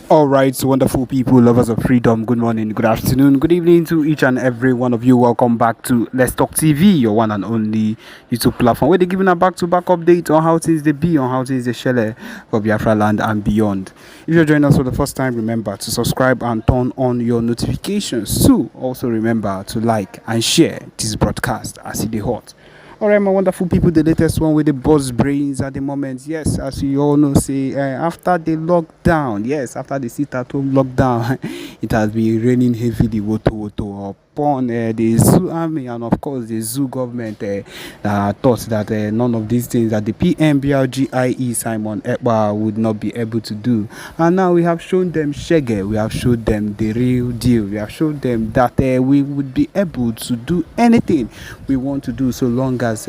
All right, so wonderful people, lovers of freedom. Good morning, good afternoon, good evening to each and every one of you. Welcome back to Let's Talk TV, your one and only YouTube platform where they're giving a back-to-back update on how things they be, on how things they share for Biafra land and beyond. If you're joining us for the first time, remember to subscribe and turn on your notifications. So also remember to like and share this broadcast as it is hot. All right, my wonderful people, the latest one with the buzz brains at the moment. Yes, as you all know, say after the lockdown, yes, after the sit-at-home lockdown, it has been raining heavily, woto upon the zoo army and of course the zoo government thought that none of these things that the PMBLGIE Simon Ekpa would not be able to do. And now we have shown them shege, we have showed them the real deal, we have showed them that we would be able to do anything we want to do so long as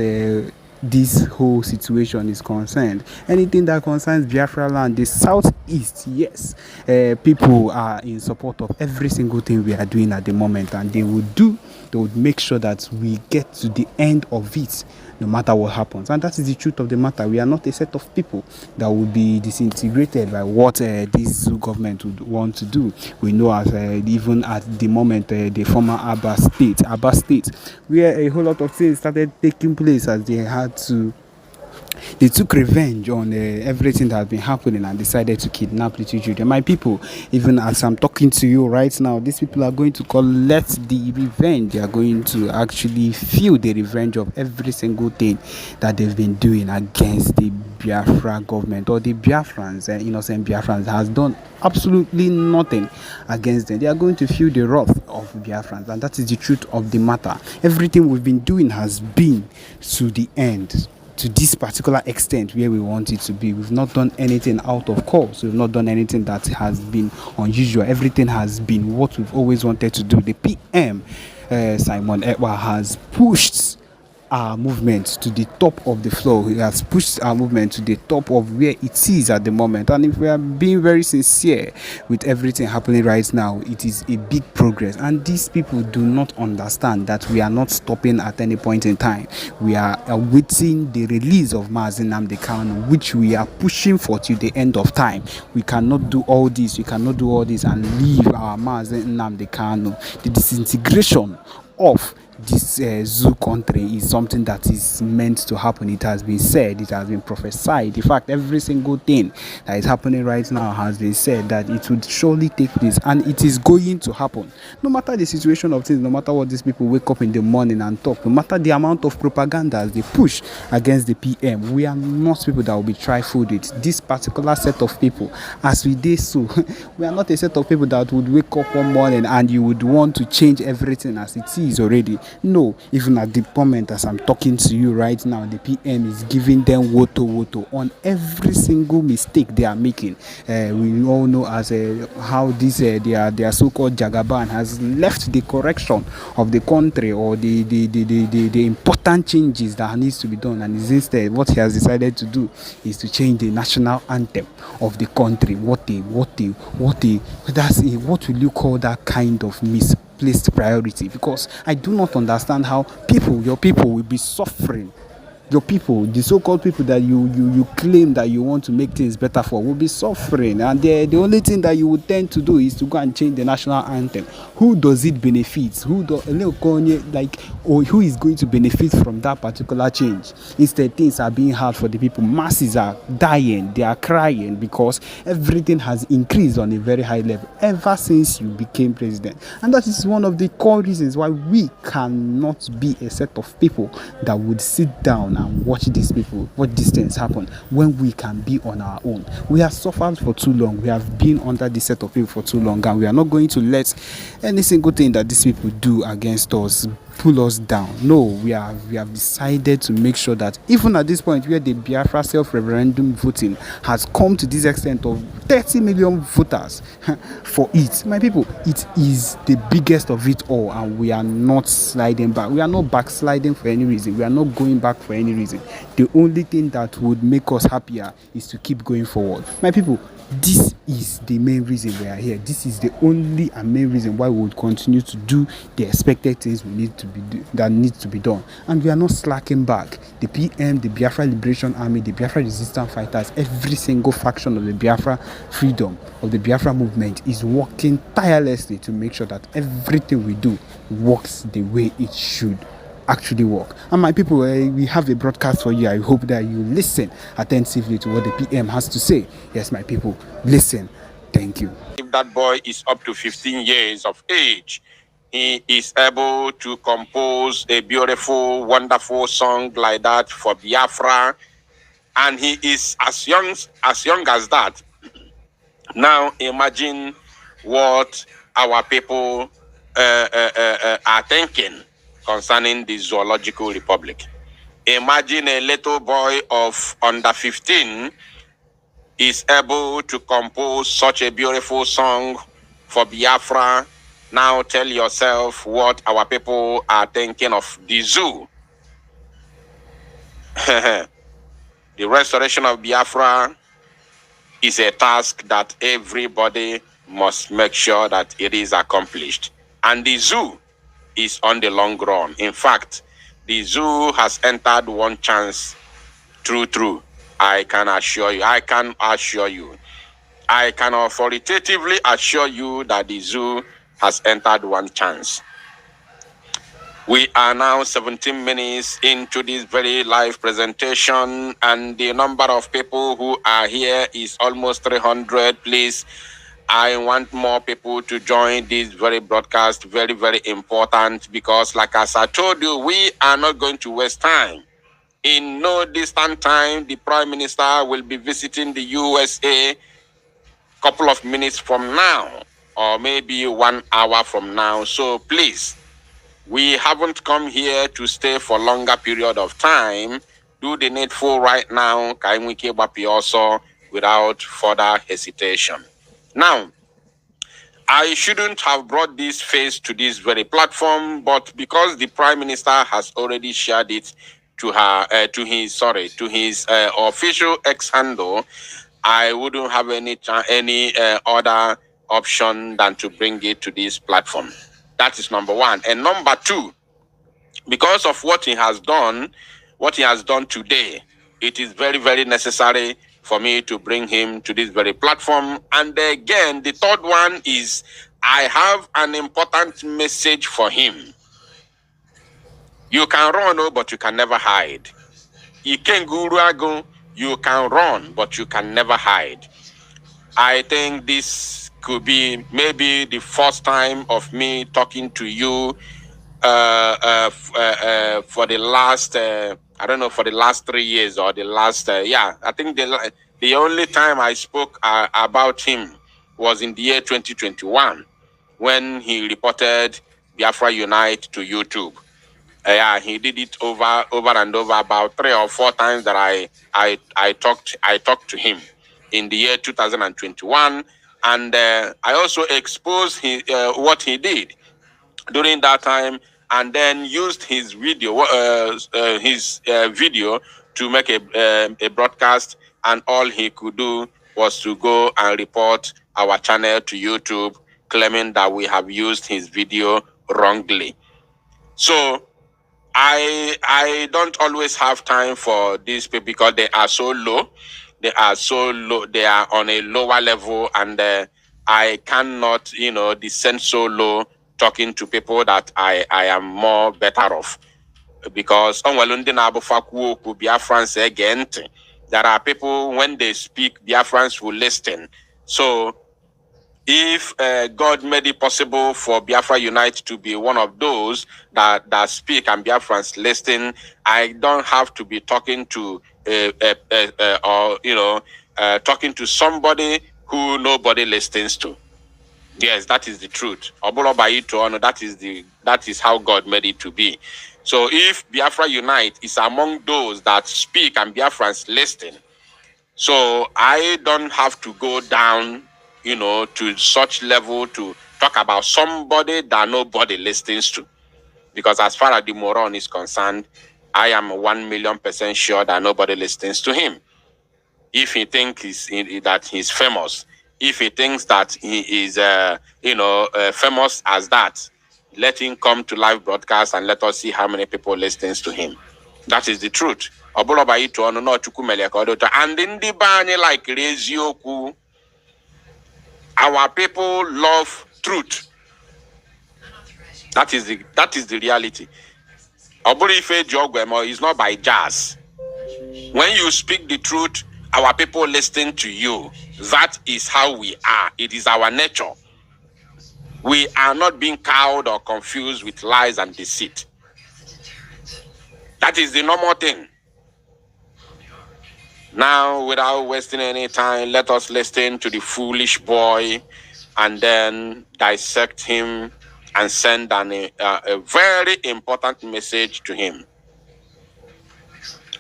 this whole situation is concerned. Anything that concerns Biafra land, the southeast, yes, people are in support of every single thing we are doing at the moment, and they would make sure that we get to the end of it no matter what happens. And that is the truth of the matter. We are not a set of people that will be disintegrated by what this zoo government would want to do. We know as even at the moment the former Abba state, where a whole lot of things started taking place as they took revenge on everything that has been happening and decided to kidnap little children. My people, even as I'm talking to you right now, these people are going to collect the revenge. They are going to actually feel the revenge of every single thing that they've been doing against the Biafra government, or the Biafrans, innocent Biafrans has done absolutely nothing against them. They are going to feel the wrath of Biafrans, and that is the truth of the matter. Everything we've been doing has been to the end, to this particular extent where we want it to be. We've not done anything out of course. We've not done anything that has been unusual. Everything has been what we've always wanted to do. The PM, Simon Ekpa, has pushed our movement to the top of the floor. He has pushed our movement to the top of where it is at the moment. And if we are being very sincere with everything happening right now, it is a big progress. And these people do not understand that we are not stopping at any point in time. We are awaiting the release of Mazi Nnamdi Kanu, which we are pushing for till the end of time. We cannot do all this. We cannot do all this and leave our Mazi Nnamdi Kanu. The disintegration of this zoo country is something that is meant to happen. It has been said, it has been prophesied. In fact, every single thing that is happening right now has been said that it would surely take place, and it is going to happen. No matter the situation of things, no matter what these people wake up in the morning and talk, no matter the amount of propaganda they push against the PM, we are not people that will be trifled with. This particular set of people, as we did so, we are not a set of people that would wake up one morning and you would want to change everything as it is already. No, even at the moment as I'm talking to you right now, the PM is giving them woto on every single mistake they are making. We all know as how this their so-called Jagaban has left the correction of the country, or the important changes that needs to be done, and instead what he has decided to do is to change the national anthem of the country. What will you call that kind of misplaced priority? Because I do not understand how your people will be suffering. Your people, the so-called people that you claim that you want to make things better for, will be suffering, and the only thing that you would tend to do is to go and change the national anthem. Who does it benefit? Who is going to benefit from that particular change? Instead, things are being hard for the people. Masses are dying, they are crying because everything has increased on a very high level ever since you became president. And that is one of the core reasons why we cannot be a set of people that would sit down and watch these things happen when we can be on our own. We have suffered for too long. We have been under this set of people for too long, and we are not going to let any single thing that these people do against us pull us down. No, we have decided to make sure that even at this point where the Biafra self-referendum voting has come to this extent of 30 million voters for it, my people, it is the biggest of it all, and we are not sliding back. We are not backsliding for any reason. We are not going back for any reason. The only thing that would make us happier is to keep going forward. My people, This is the main reason we are here. This is the only and main reason why we would continue to do the expected things we need to that needs to be done. And we are not slacking back. The PM, the Biafra Liberation Army, the Biafra Resistance Fighters, every single faction of the Biafra freedom, of the Biafra movement is working tirelessly to make sure that everything we do works the way it should actually work. And my people, we have a broadcast for you. I hope that you listen attentively to what the PM has to say. Yes, my people, listen. Thank you. If that boy is up to 15 years of age, he is able to compose a beautiful, wonderful song like that for Biafra, and he is as young as that. Now imagine what our people are thinking concerning the Zoological Republic. Imagine a little boy of under 15 is able to compose such a beautiful song for Biafra. Now tell yourself what our people are thinking of the zoo. The restoration of Biafra is a task that everybody must make sure that it is accomplished. And the zoo is on the long run. In fact, the zoo has entered one chance. True. I can assure you. I can authoritatively assure you that the zoo has entered one chance. We are now 17 minutes into this very live presentation, and the number of people who are here is almost 300. Please, I want more people to join this very broadcast. Very, very important, because like as I told you, we are not going to waste time. In no distant time, the Prime Minister will be visiting the USA a couple of minutes from now, or maybe 1 hour from now. So please, we haven't come here to stay for longer period of time. Do the needful right now, also, without further hesitation. Now, I shouldn't have brought this face to this very platform, but because the Prime Minister has already shared it to his official X handle, I wouldn't have any other option than to bring it to this platform. That is number one. And number two, because of what he has done today, it is very, very necessary for me to bring him to this very platform. And again, the third one is I have an important message for him. You can run, but you can never hide. You can run, but you can never hide. I think this could be maybe the first time of me talking to you for the last, I don't know, for the last 3 years or the last, I think the only time I spoke about him was in the year 2021 when he reported Biafra Unite to YouTube. He did it over and over about 3 or 4 times that I talked to him in the year 2021, and I also exposed what he did during that time, and then used his video to make a broadcast, and all he could do was to go and report our channel to YouTube, claiming that we have used his video wrongly. So I don't always have time for these people because they are so low. They are on a lower level, and I cannot, descend so low talking to people that I am more better off. Because Biafrans again, there are people, when they speak, Biafrans will listen. So if God made it possible for Biafra Unite to be one of those that speak and Biafrans listen, I don't have to be talking to talking to somebody who nobody listens to. Yes, that is the truth. That is how God made it to be. So if Biafra Unite is among those that speak and Biafrans listen, so I don't have to go down, to such level to talk about somebody that nobody listens to. Because as far as the moron is concerned, I am 1,000,000% sure that nobody listens to him. if he thinks that he's famous, if he thinks that he is, famous as that, let him come to live broadcast and let us see how many people listens to him. That is the truth. And in the bany like Rezioku, our people love truth. That is the reality. Oburife Jogwemo is not by jazz. When you speak the truth, our people listen to you. That is how we are. It is our nature. We are not being cowed or confused with lies and deceit. That is the normal thing. Now, without wasting any time, let us listen to the foolish boy and then dissect him and send a very important message to him.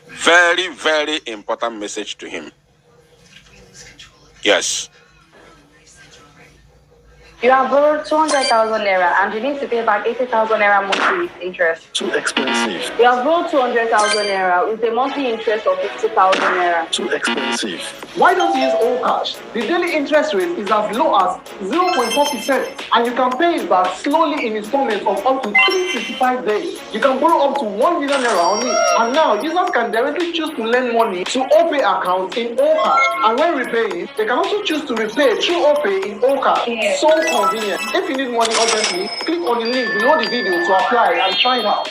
Very, very important message to him. Yes. You have borrowed 200,000 naira and you need to pay back 80,000 naira monthly with interest. Too expensive. You have borrowed 200,000 naira with a monthly interest of 50,000 naira. Too expensive. Why don't you use all cash? The daily interest rate is as low as 0.4% and you can pay it back slowly in installments of up to 365 days. You can borrow up to 1 million naira on it. And now users can directly choose to lend money to OPay accounts in all cash. And when repaying, they can also choose to repay through OPay in all cash. So convenient. If you need money urgently, click on the link below the video to apply and try it out.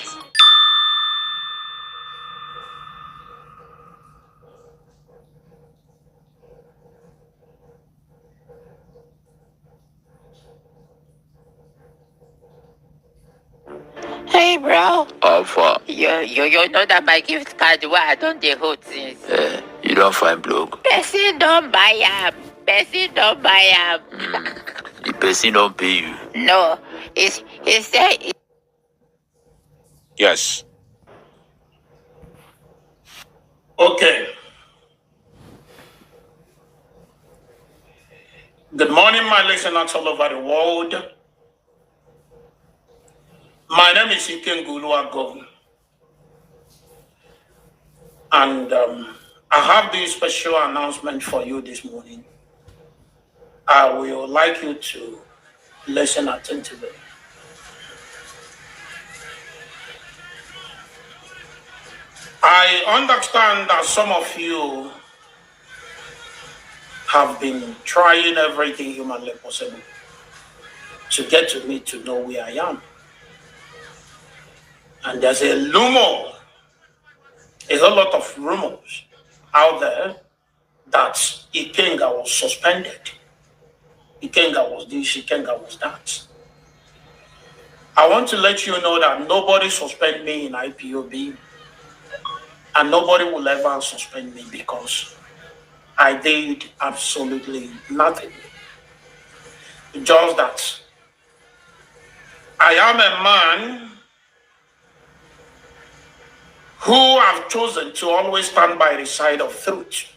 Hey, bro. Alpha. You know that my gift card, why I don't they hold things? You don't find bloke. Person don't buy am. Person don't buy am. The person don't pay you. No, he said. Yes. Okay. Good morning, my listeners all over the world. My name is Iken Guluago. And I have this special announcement for you this morning. I will like you to listen attentively. I understand that some of you have been trying everything humanly possible to get to me to know where I am. And there's a rumor, a whole lot of rumors out there that Ikenga was suspended. Ikenga was this, Ikenga was that. I want to let you know that nobody suspended me in IPOB, and nobody will ever suspend me because I did absolutely nothing. Just that I am a man who have chosen to always stand by the side of truth.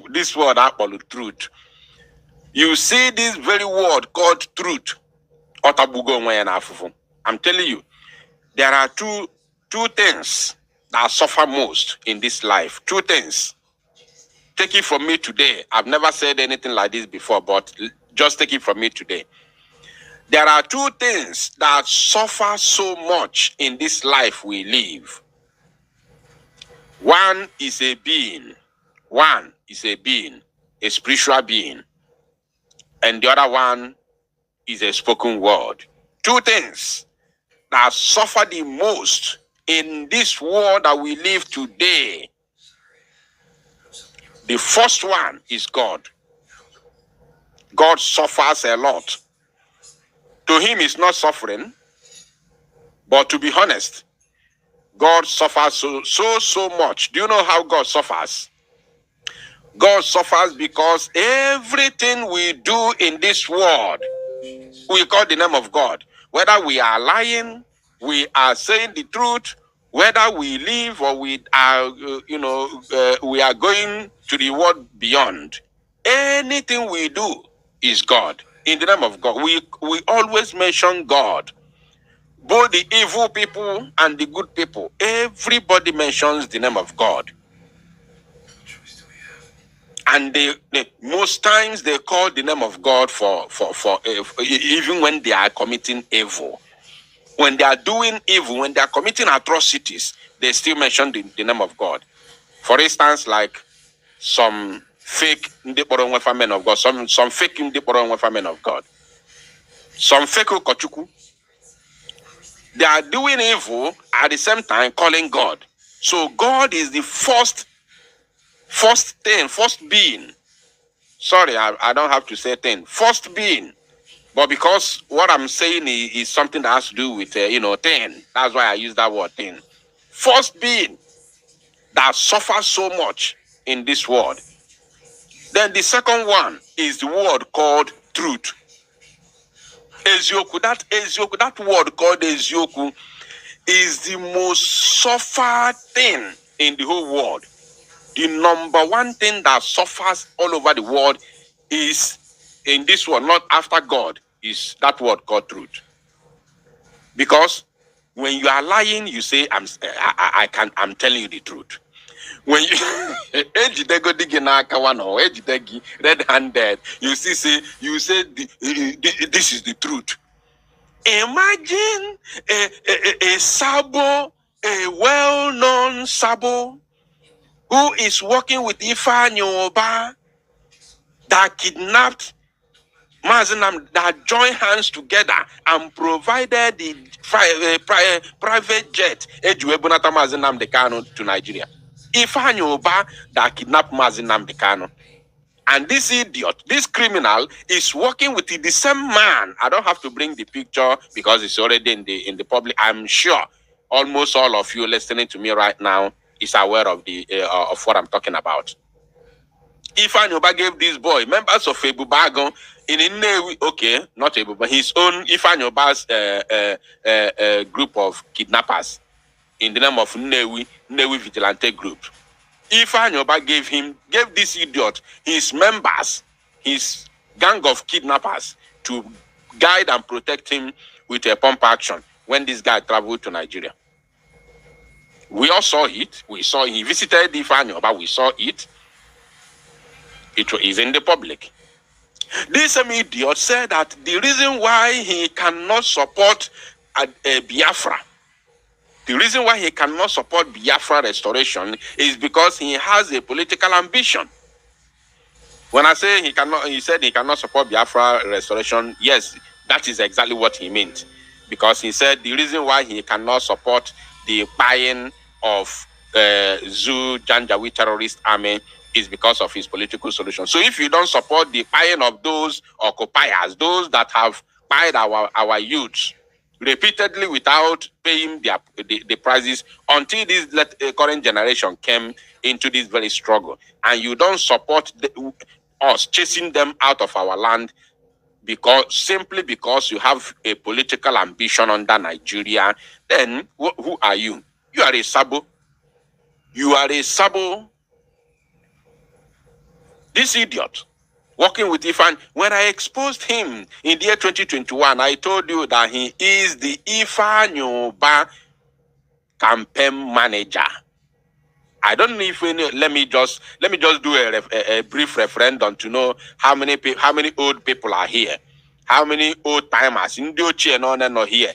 This word apple truth. You see this very word called truth. I'm telling you, there are two things that suffer most in this life. Two things. Take it from me today. I've never said anything like this before, but just take it from me today. There are two things that suffer so much in this life we live. One is a being. One is a being, a spiritual being. And the other one is a spoken word. Two things that suffer the most in this world that we live today. The first one is God. God suffers a lot. To him, it's not suffering. But to be honest, God suffers so much. Do you know how God suffers? God suffers because everything we do in this world, we call the name of God. Whether we are lying, we are saying the truth, whether we live or we are, we are going to the world beyond. Anything we do is God. In the name of God, we always mention God. both the evil people and the good people, everybody mentions the name of God. And they most times they call the name of God for even when they are committing evil. When they are doing evil, when they are committing atrocities, they still mention the name of God. For instance, like some fake Ndiporo men of God, some fake Ndiporo men of God, some fake Okochuku. They are doing evil at the same time calling God. So God is the first being. Sorry, I don't have to say thing. First being. But because what I'm saying is something that has to do with, thing. That's why I use that word, thing. First being that suffers so much in this world. Then the second one is the word called truth. Ezioku, that word called Ezioku is the most suffered thing in the whole world. The number one thing that suffers all over the world is in this world, not after God, is that word called truth. Because when you are lying, you say, I'm telling you the truth. When you red-handed, you say this is the truth. Imagine a sabo, a well-known sabo, who is working with Ifeanyi Oba, that kidnapped Mazinam, that joined hands together and provided the private jet Ejuebunata Mazinam Dekano to Nigeria. Ifeanyi Oba that kidnapped Mazinam Dekano. And this idiot, this criminal, is working with the same man. I don't have to bring the picture because it's already in the public. I'm sure almost all of you listening to me right now is aware of of what I'm talking about. Ifeanyi Oba gave this boy members of Ebubagon in Nnewi, okay, not Ebubagon, his own Ifeanyi Oba's group of kidnappers in the name of Nnewi Vigilante Group. Ifeanyi Oba gave this idiot his members, his gang of kidnappers, to guide and protect him with a pump action when this guy traveled to Nigeria. We all saw it. We saw he visited Ifeanyi Oba. We saw it. It is in the public. This same idiot said that the reason why he cannot support Biafra, the reason why he cannot support Biafra restoration is because he has a political ambition. When I say he said he cannot support Biafra restoration, yes, that is exactly what he meant. Because he said the reason why he cannot support the buying of Zoo Janjaweed terrorist army is because of his political solution. So if you don't support the buying of those occupiers, those that have buyed our youths repeatedly without paying the prices until this current generation came into this very struggle, and you don't support us chasing them out of our land simply because you have a political ambition under Nigeria, then who are you? You are a sabo. You are a sabo. This idiot working with Ifeanyi. When I exposed him in the year 2021, I told you that he is the Ifeanyi Oba campaign manager. I don't know if let me just do a brief referendum to know how many old people are here, how many old timers in the here.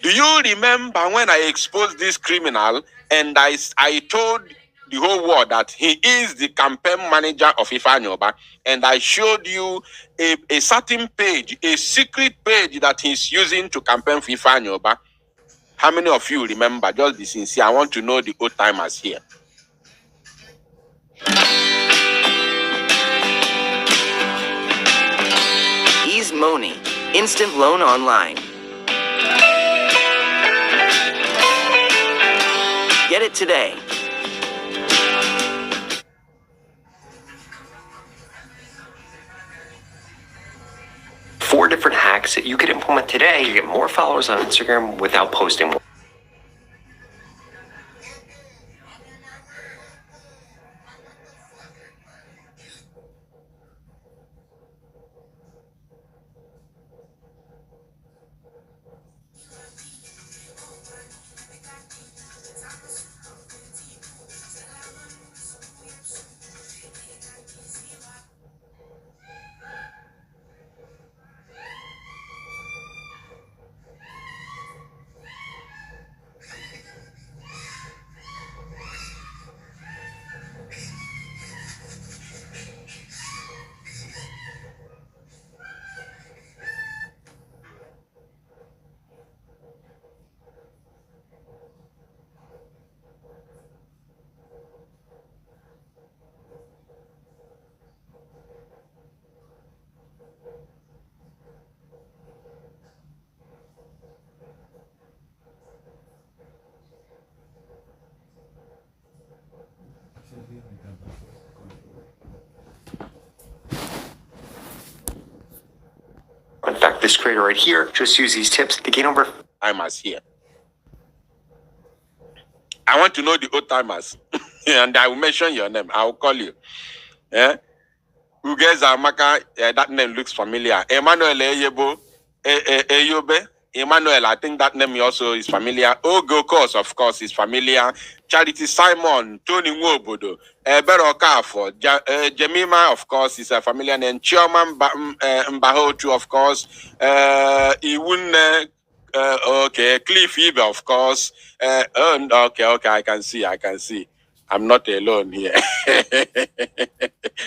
Do you remember when I exposed this criminal and I told the whole world that he is the campaign manager of Ifeanyi Oba, and I showed you a certain page, a secret page that he's using to campaign for Ifeanyi Oba? How many of you remember? Just be sincere. I want to know the old timers here. Ease Money, instant loan online. Get it today. Four different hacks that you could implement today to get more followers on Instagram without posting more. This creator right here just use these tips to gain over. Timers here. I want to know the old timers, and I will mention your name. I will call you. Yeah. Who guys are Maka? That name looks familiar. Emmanuel Eyebo, Eyobe. Emmanuel, I think that name also is familiar. Ogo Kos, of course, is familiar. Charity Simon, Tony Nwobodo, Bero Kafo, Jemima, of course, is a familiar name. Chioma Mbahotu, of course. Iwune, okay. Cliff Ebe, of course. Okay, I can see. I'm not alone here.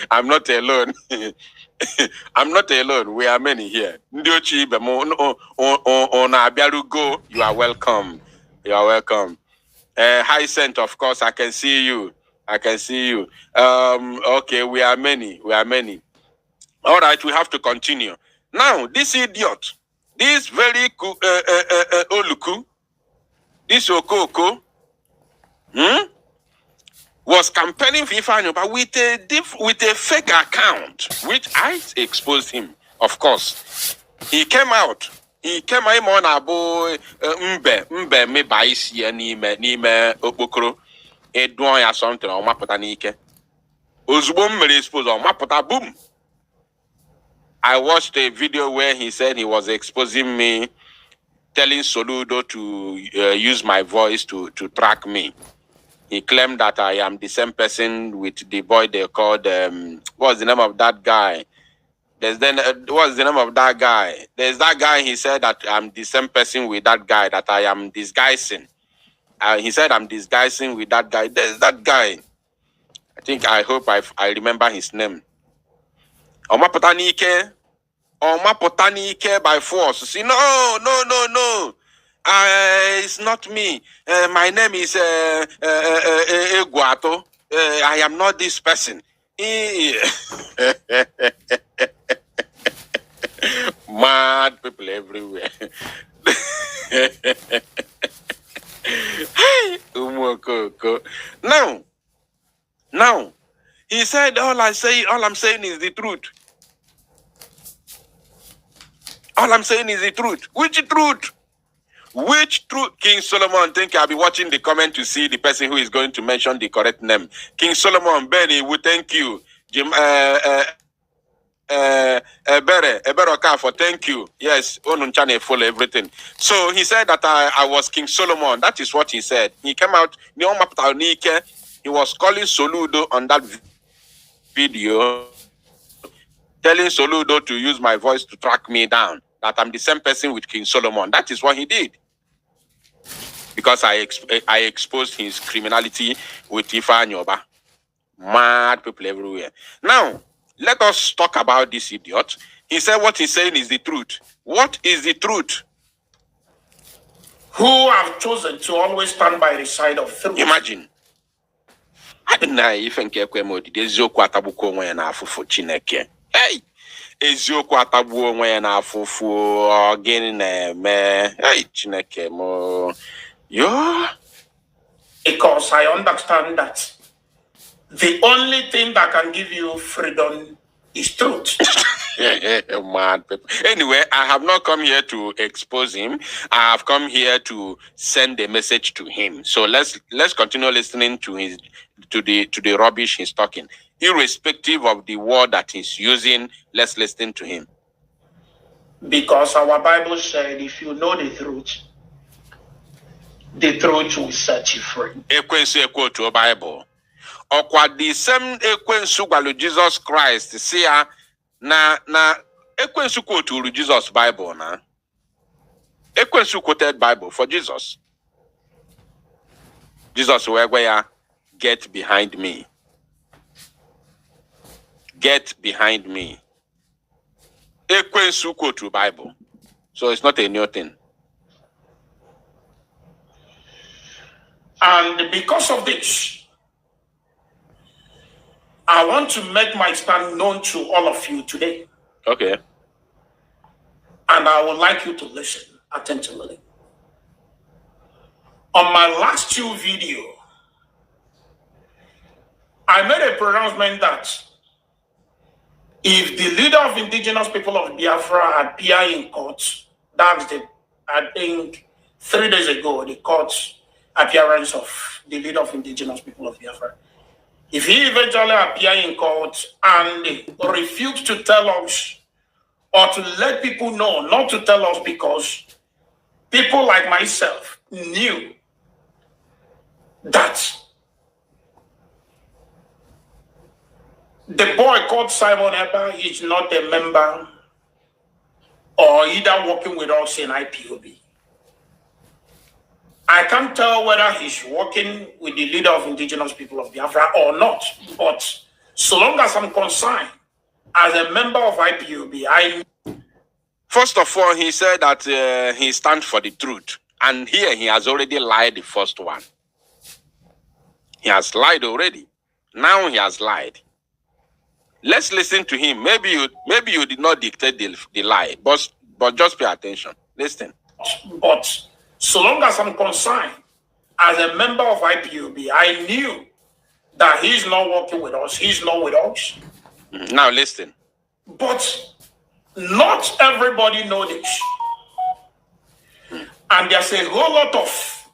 I'm not alone. I'm not alone. We are many here. Ndiochi Bemo on Abiarugo, you are welcome. You are welcome. Hyacinth, of course, I can see you. Okay, we are many. All right, we have to continue. Now, this idiot, this very Oluku, this Okoko, was campaigning for Ifeanyi with a fake account, which I exposed him. Of course, he came out on abo mbe me baisi n'ime okpokoro edon ya something o mapụta n'ike ozugbo mmere expose o mapụta boom. I watched a video where he said he was exposing me, telling Soludo to use my voice to track me. He claimed that I am the same person with the boy they called, what's the name of that guy? What's the name of that guy? There's that guy, he said that I'm the same person with that guy, that I am disguising. He said I'm disguising with that guy. There's that guy. I hope I remember his name. Omapotanike by force. See, no. It's not me. My name is Eguato. I am not this person. Mad people everywhere. Now, he said all I'm saying is the truth. All I'm saying is the truth. Which truth? King Solomon? Think I'll be watching the comment to see the person who is going to mention the correct name. King Solomon, Benny, we thank you. Jim, Ebere for thank you. Yes, Onunchane follow everything. So he said that I was King Solomon. That is what he said. He came out, he was calling Soludo on that video, telling Soludo to use my voice to track me down, that I'm the same person with King Solomon. That is what he did. Because I exposed his criminality with Ifeanyi Oba. Mad people everywhere. Now, let us talk about this idiot. He said what he's saying is the truth. What is the truth? Who have chosen to always stand by the side of truth. Imagine. I don't know if I can eziokwu atabuko onwe na afufu Chineke. Hey! Eziokwu atabu onwe na afufu gini na-eme. Hey, Chineke mo. Yo. Because I understand that the only thing that can give you freedom is truth. Mad people. Anyway, I have not come here to expose him. I have come here to send a message to him. So let's continue listening to the rubbish he's talking. Irrespective of the word that he's using, let's listen to him. Because our Bible said, if you know the truth will set you free. Ekwensu ekwo to Bible. Okwa the same ekwensu gwalu Jesus Christ. See ya na ekwensu quote Jesus Bible na. Ekwensu quoted Bible for Jesus. Jesus where get behind me. Get behind me. Ekwensu quote to Bible. So it's not a new thing. And because of this, I want to make my stand known to all of you today. Okay. And I would like you to listen attentively. On my last two videos, I made a pronouncement that If the leader of indigenous people of Biafra appear in court, that's I think 3 days ago, the court appearance of the leader of indigenous people of Biafra. If he eventually appear in court and refuse to tell us or to let people know, not to tell us because people like myself knew that the boy called Simon Eber is not a member or either working with us in IPOB. I can't tell whether he's working with the leader of indigenous people of Biafra or not. But so long as I'm concerned, as a member of IPOB, First of all, he said that he stands for the truth. And here he has already lied the first one. He has lied already. Now he has lied. Let's listen to him. Maybe you did not dictate the lie, but just pay attention. Listen. But so long as I'm concerned, as a member of IPOB, I knew that he's not working with us. He's not with us. Now listen. But not everybody knows this. And there's a whole lot of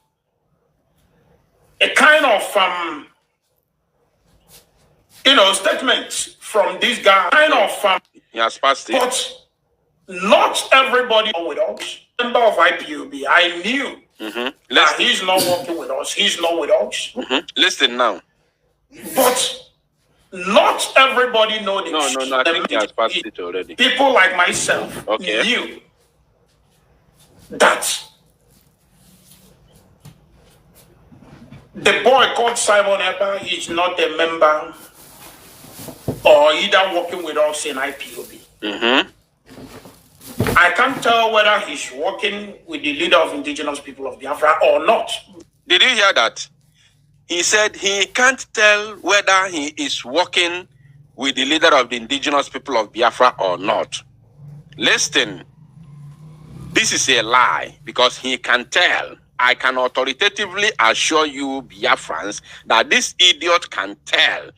a kind of statements from this guy. He has passed it. But not everybody knows with us. Member of IPOB, I knew that he's not working with us. He's not with us. Listen now. But not everybody knows this. No. I think he has passed it already. People like myself knew that the boy called Simon Eber is not a member or either working with us in IPOB. I can't tell whether he's working with the leader of indigenous people of Biafra or not. Did you hear that? He said he can't tell whether he is working with the leader of the indigenous people of Biafra or not. Listen, this is a lie because he can tell. I can authoritatively assure you, Biafrans, that this idiot can tell.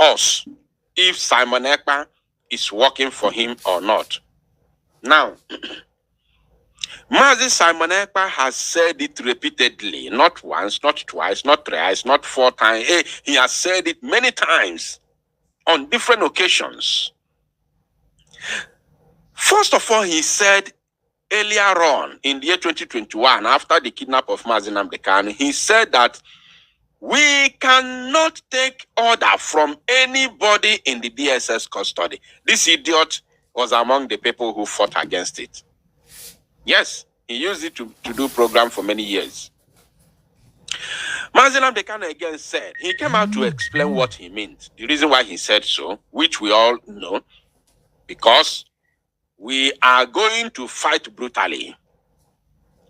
Us, if Simon Ekpa is working for him or not. Now, Mazi Simon Ekpa has said it repeatedly, not once, not twice, not thrice, not 4 times. He has said it many times on different occasions. First of all, he said earlier on in the year 2021, after the kidnap of Mazi Nnamdi Kanu, he said that we cannot take order from anybody in the DSS custody. This idiot was among the people who fought against it. Yes, he used it to do program for many years. Mazi Nnamdi Kanu again said, he came out to explain what he meant. The reason why he said so, which we all know, because we are going to fight brutally.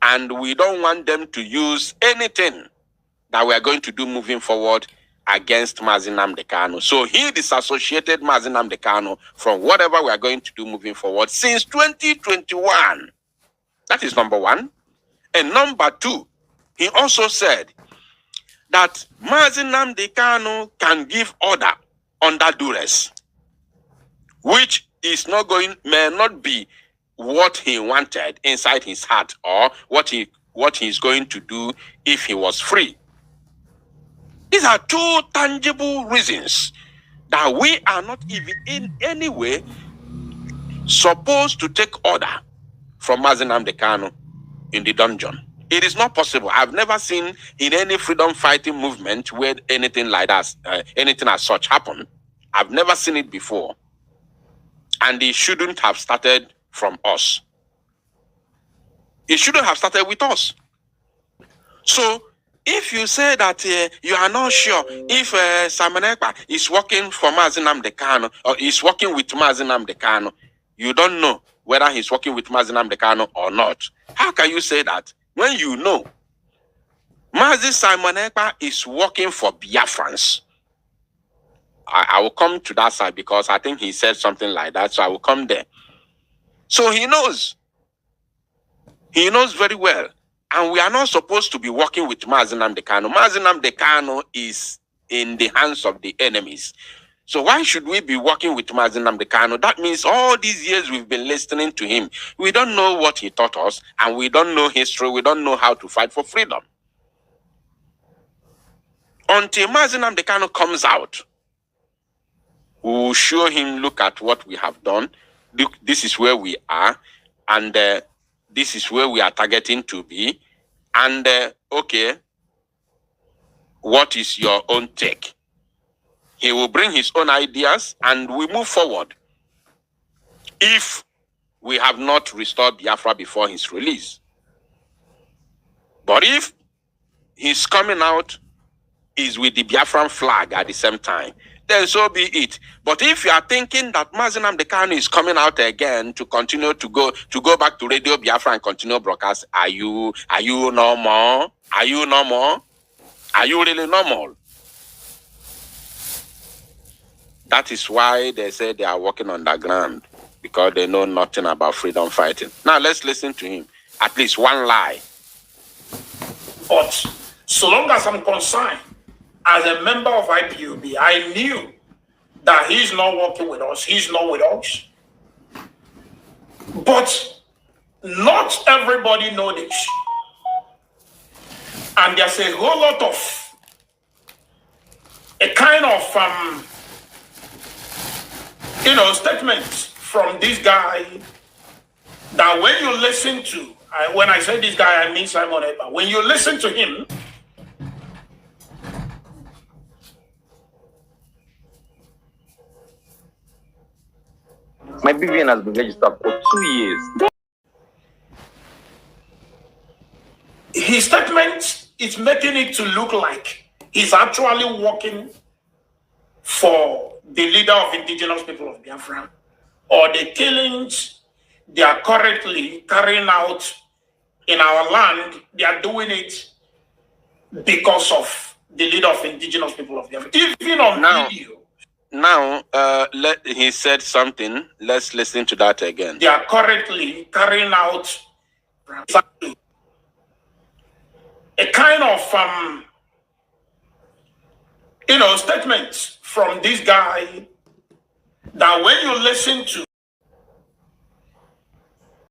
And we don't want them to use anything that we are going to do moving forward against Mazi Nnamdi Kanu. So he disassociated Mazi Nnamdi Kanu from whatever we are going to do moving forward since 2021. That is number one. And number two, he also said that Mazi Nnamdi Kanu can give order under duress, which is may not be what he wanted inside his heart or what he's going to do if he was free. These are 2 tangible reasons that we are not even in any way supposed to take order from Mazi Nnamdi Kanu in the dungeon. It is not possible. I've never seen in any freedom fighting movement where anything like that, anything as such happened. I've never seen it before. And it shouldn't have started from us. It shouldn't have started with us. So, if you say that you are not sure if Simon Ekpa is working for Mazi Nnamdi Kanu or is working with Mazi Nnamdi Kanu, you don't know whether he's working with Mazi Nnamdi Kanu or not. How can you say that when you know Mazi Simon Ekpa is working for Biafrans? I will come to that side because I think he said something like that. So I will come there. So he knows. He knows very well. And we are not supposed to be working with Mazi Nnamdi Kanu. Mazi Nnamdi Kanu is in the hands of the enemies. So why should we be working with Mazi Nnamdi Kanu? That means all these years we've been listening to him. We don't know what he taught us, and we don't know history. We don't know how to fight for freedom. Until Mazi Nnamdi Kanu comes out, we will show him, look at what we have done. Look, this is where we are, and this is where we are targeting to be. And okay, what is your own take? He will bring his own ideas and we move forward. If we have not restored Biafra before his release. But if he's coming out is with the Biafran flag at the same time, then so be it. But if you are thinking that Mazi Nnamdi Kanu is coming out again to continue to go back to Radio Biafra and continue broadcast, are you normal? Are you normal? Are you really normal? That is why they say they are working underground, because they know nothing about freedom fighting. Now let's listen to him. At least one lie. But so long as I'm concerned, as a member of IPOB, I knew that he's not working with us. He's not with us. But not everybody knows this. And there's a whole lot of a kind of statements from this guy that when you listen to, when I say this guy, I mean Simon Ekpa. When you listen to him, my BVN has been registered for 2 years. His statement is making it to look like he's actually working for the leader of indigenous people of Biafra, or the killings they are currently carrying out in our land. They are doing it because of the leader of indigenous people of Biafra. Even on video. Now, he said something. Let's listen to that again. They are currently carrying out a kind of statements from this guy that when you listen to,